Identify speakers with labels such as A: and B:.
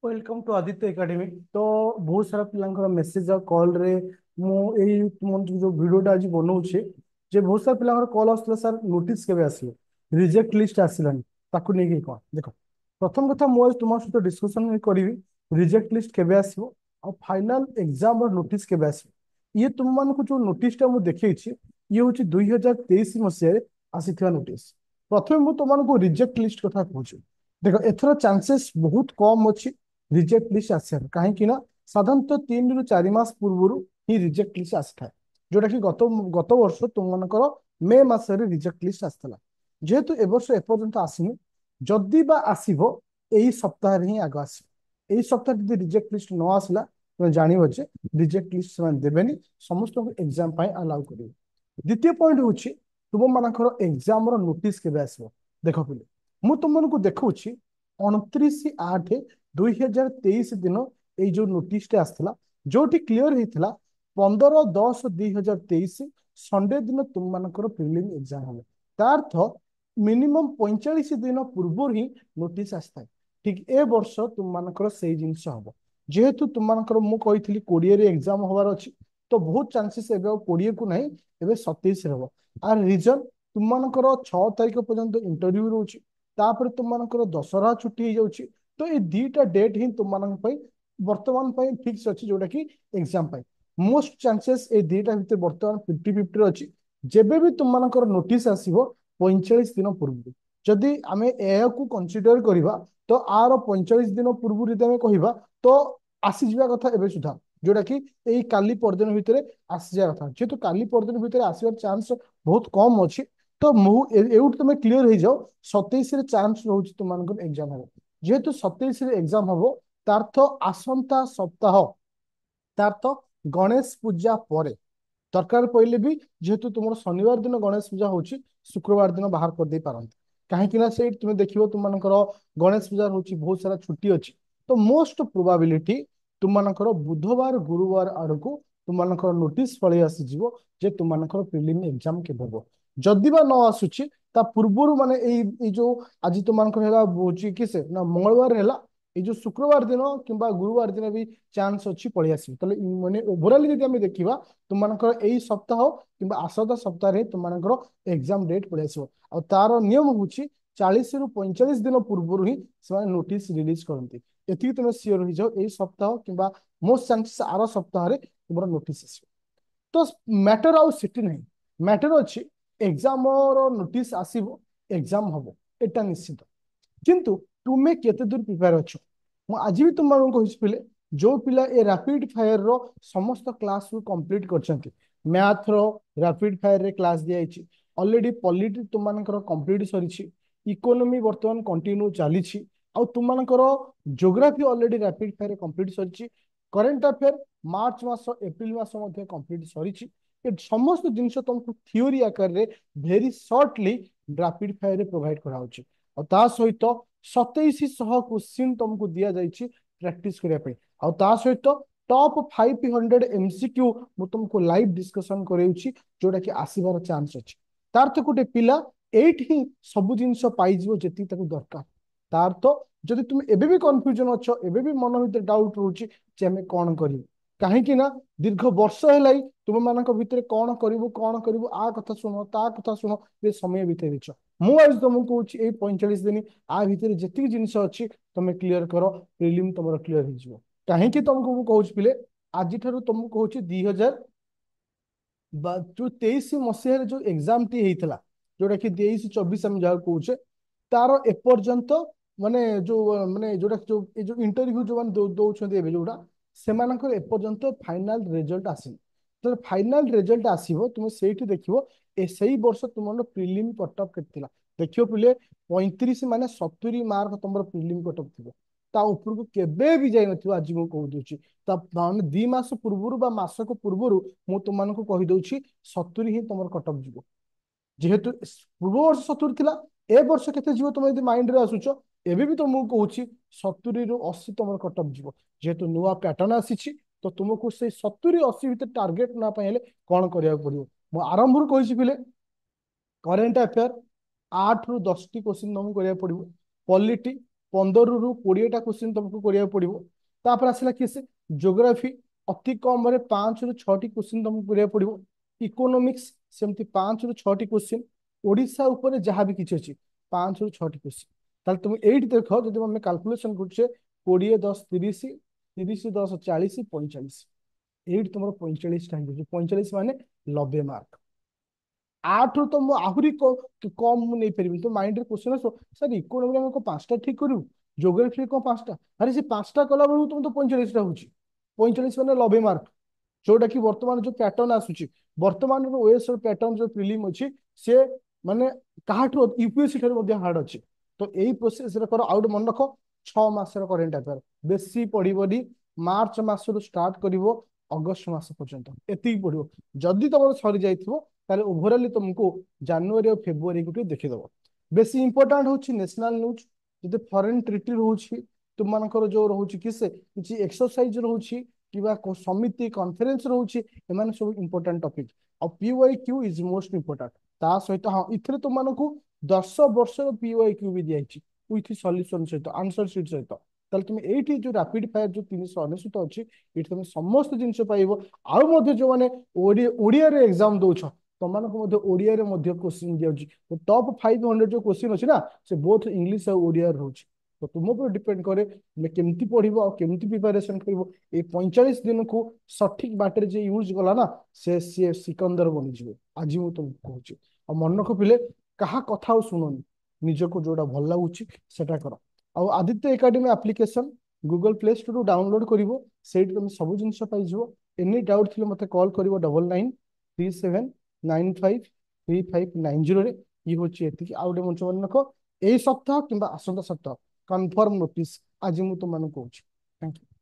A: Welcome to Aditya academy. तो बहुत सारा पिलांकर मेसेज और कॉल रे मु एई तुमन जो वीडियोटा आज बनाउछे जे बहुत सारा पिलांकर कॉल आसला सर नोटिस केबे आसीबो रिजेक्ट लिस्ट आसिलानी ताकू नै कि कोन देखो। प्रथम कथा मु आज तुम सहित डिस्कशन करिवि रिजेक्ट लिस्ट केबे आसीबो और फाइनल एग्जाम रो नोटिस केबे आसीबो। ये तुम मानकु जो नोटिसटा मु देखैछि ये होछि 2023 मसिया रे आसीथिया नोटिस। प्रथमे मु तुमनको रिजेक्ट लिस्ट कथा कहूछि। देखो एथरो चांसेस बहुत कम अछि रिजेक्ट लिस्ट आसार कहीं साधारणतः 3 ରୁ 4 मास पूर्व ही रिजेक्ट लिस्ट आसी जोटा कि गत गत वर्ष तुम मनकर मे मासरे रिजेक्ट लिस्ट आसाला जेहेतु ए वर्ष एपर्यंत आसनी जदि बा आसीबो एई सप्ताह ही आग आस सप्ताह जब रिजेक्ट लिस्ट न आसला तुम जानिबो जे रिजेक्ट लिस्ट से देबेनी समस्त को एग्जाम पाई अलाउ करिवे। द्वितीय पॉइंट होची तुम मानकर एग्जाम रो नोटिस केबे आसीबो। देखो पिले मु तुमनको देखौछि 29/8/2023 दिन এই जो नोटिसटे आसला जोटी क्लियर होता 15/10/2023 संडे दिन तुम मानकर प्रिलिम एग्जाम हम तार अर्थ मिनिमम 45 दिन पूर्व ही नोटिस आसता ठीक ए वर्ष तुम मानकर से जिनस हम जेहेतु तुम मानकर मु कही 20 एग्जाम हबार अच्छी तो बहुत चांसेस एवं 20 को नहीं एवं 27 हम आर रिजन तुम मानकर 6 तारिख पर्यंत इंटरव्यू रोचे तापर तुम मानकर दशहरा छुट्टी हो जाउची तो ये दीटा डेट ही तुम मान वर्तमान फिक्स अच्छी जोटा कि एग्जाम मोस्ट चांसेस ए दीटा भितर वर्तमान 50-50 अच्छी जेबे भी तुम मानकर नोटिस आसीबो 45 दिन पूर्व जदि आमे ए को कंसीडर करबा तो आर 45 दिन पूर्व यदि आमे कहिबा तो आसी जिबा कथा एबे सुधा जोटा कि एई काली परदिन भितर आसी जा कथा जेतु काली परदिन भितर आसीबार चांस बहुत कम अच्छी तो एउट तुम क्लीयर हो जाओ 27 रे चांस रोच तुम एग्जाम हम जेहेतु 27 रे एग्जाम हम तार्थ आसंता सप्ताह तार्थ गणेश पूजा पर दरकार पड़े भी जेहेतु तुम शनिवार दिन गणेश पूजा हो शुक्रवार दिन बाहर कर दे पारती कहीं से तुम देख तुम गणेश पूजा हो बहुत सारा छुट्टी अच्छी तो मोस्ट प्रोबाबिलिटी तुम बुधवार गुरुवार आड़ को तुम नोटिस पलि आसीज जे तुम प्रिलिम एग्जाम के हम जदि बा न आसुची ता पूर्वर माने जो आज तुम किसे ना मंगलवार है ये जो शुक्रवार दिन किंबा गुरुवार दिन भी चांस अच्छी पलि आस माने ओभराली जब देखा तुम यही सप्ताह कि आसता सप्ताह तुम एग्जाम डेट पलि आस तार नियम हूँ 40 ରୁ 45 दिन पूर्व ही नोटिस रिलीज करती एति तुम सियोर हो जाओ यही सप्ताह कि मोस्ट चांसेस आर सप्ताह तुम नोटिस आस तो मैटर आउ सिटी नहीं मैटर अच्छी एग्जाम नोटिस आसीबो एग्जाम हम एटा निश्चित किंतु तुम्हें केते दूर प्रिपेयर अच्छो आज भी तुम पिले जो पिला ए रैपिड फायर रो समस्त क्लास को कंप्लीट करछंती मैथ रो रैपिड फायर रे क्लास दिया ऑलरेडी पॉलिटी तुम मानकर कंप्लीट सरीछि इकोनॉमी वर्तमान कंटिन्यू चली तुम geography already rapid fire complete सरीछि करेंट अफेयर मार्च मास एप्रिल मास कंप्लीट सरीछि समस्त जिनस तुमको थ्योरी आकार रे very shortly rapid fire provide कराउछि और ता सहित 2700 क्वेश्चन तुमको दिया जाइछि प्रैक्टिस करने और ता सहित टॉप 500 एमसीक्यू मु तुमको लाइव डिस्कशन करेउछि जोटा कि आसीबार चांस अछि तार तो गोटे पिला एट ही सब जिनस पाइजिवो जेति ताको दरकार तार तो जदि तुम एबे भी कंफ्यूजन अच्छो एबे भी मन भीतर डाउट रहउछि जे हमें कोन करी कहीं ना दीर्घ वर्ष है तुम मान भितर कौन करू आ कथा शुण ता कथा शुण ये समय बीते देछ मु आज तुमको कहूँ ये 45 दिन आ भितर जी जिन अच्छी तुम क्लीयर कर प्रिलिम तुम क्लीयर हो कहीं तुमको मुझे कहूँ पिले आज तुमको कहूँ 2000 जो 23 मसीह जो एग्जाम टी होता जोटा कि 23-24 आम जहाँ कहे तार एपर्यंत माने जो इंटरव्यू जो दौरान जोड़ा से एपर्यंत फाइनाल रिजल्ट आसी तो फाइनाल रिजल्ट आसो तुम से देखो से वर्ष तुम प्रिलिम कटअप के देखियो पिले 35 माने 70 मार्क तुम प्रिलिम कटअप थी ता ऊपर को केबे भी जाई नथिबो आज मु कह दूची ता माने 2 मास पूर्व बा मासक पूर्व मु तुमको कहि दउची 70 ही तुम कटअप जीवो जेहेतु पूर्व वर्ष 70 थिला ए वर्ष केते जीवो तुम यदि माइंड रे आसुचो एबे भी तुमको कहूची 70 ରୁ 80 तुम कटअप जीवो जेहेतु नुआ पैटर्न आसीची तो तुमको से 70-80 भितर टार्गेट ना पाइले कोन करिया पड़ियो मु आरंभ रू कहिछि पिले करेंट अफेयर 8 ରୁ 10 टी क्वेश्चन तुमको करिया पड़ियो पॉलिटी 15 ରୁ 20टा क्वेश्चन तुमको करिया पड़िबो। तापर आसला कि से ज्योग्राफी अति कम रे 5 ରୁ 6टी क्वेश्चन तुमको करिया पड़िबो। इकोनॉमिक्स सेमती 5 ରୁ 6टी क्वेश्चन। ओडिशा ऊपर जहां भी किछि अछि 5 ରୁ 6टी क्वेश्चन। ताल तुम एट देखो जदि हम कैलकुलेशन करछे 20 10 30 30 10 40 45 एट तुम 45 टा 45 माने 90 मार्क। 8 तो मु आहुरी कम मु नहीं पारिबी। तो माइंड रे क्वेश्चन आसो सर इकोनॉमी में को 5टा ठीक करू ज्योग्राफी को 5टा अरे से 5टा कला बेलू तुम तो 45टा होची 45 माने 90 मार्क। जोटा कि वर्तमान जो पैटर्न आसुची वर्तमान ओएस पैटर्न जो प्रिलिम अछि से माने काहाठू यूपीएससी ठाରୁ ମଧ୍ୟ हार्ड अछि। तो एई प्रोसेस रे कर आउट मन रखो 6 मास रे करेंट अफेयर बेसी पढिबोनी मार्च मास रो स्टार्ट करिवो अगस्त मास पर्यंत एति पढिबो। जदी तमर सरी जाइथिबो ताले ओवरऑल तुमको जनवरी और फेब्रुआरी को देखि दबो। बेसी इंपोर्टेंट होची नेशनल न्यूज जदि फॉरेन ट्रिटी रहउची तुम मानकर जो रहउची किसे किछि एक्सरसाइज रहउची किबा समिति कॉन्फ्रेंस रहउची एमान सब इंपोर्टेंट टॉपिक। और पीवाईक्यू इज मोस्ट इंपोर्टेंट ता सहित हां इथरे तुम मानको 10 वर्ष पीवाईक्यू भी दियाइची विथ सॉल्यूशन सहित आंसर शीट सहित। ताले तुम एठी जो रैपिड फायर जो 399 अछि एठी तुम समस्त जिंस पाइबो। आउ मध्ये जो माने ओडिया रे एग्जाम दोछ तुमको मध्य ओडिया रे मध्य क्वेश्चन दिया तो टॉप 500 जो क्वेश्चन अच्छी ना से बोथ इंग्लिश और ओडिया रोचे। तो तुम ऊपर डिपेंड करे तुम केमती पढ़िबो और केमती प्रिपरेशन करिवो। ए 45 दिन को सठिक बाटर जे यूज गला ना से सिकंदर बनी जिवे आज मु तुमको कहूची। और मन रख पिले कहा कथा शुणुनी निजको जोड़ा भल लगुच सेटा कर। और Aditya academy application Google play store रू डाउनलोड करिवो सेठी तुम सब जिंस पाई जिवो। एनी डाउट थिले मते कॉल करिवो 9937953590 रे ये होची एतिकी। आउ डे मंच मन रखो एई सप्ताह किंबा आसंता सप्ताह कन्फर्म नोटिस आज मु तुम मानको कहूची। Thank you.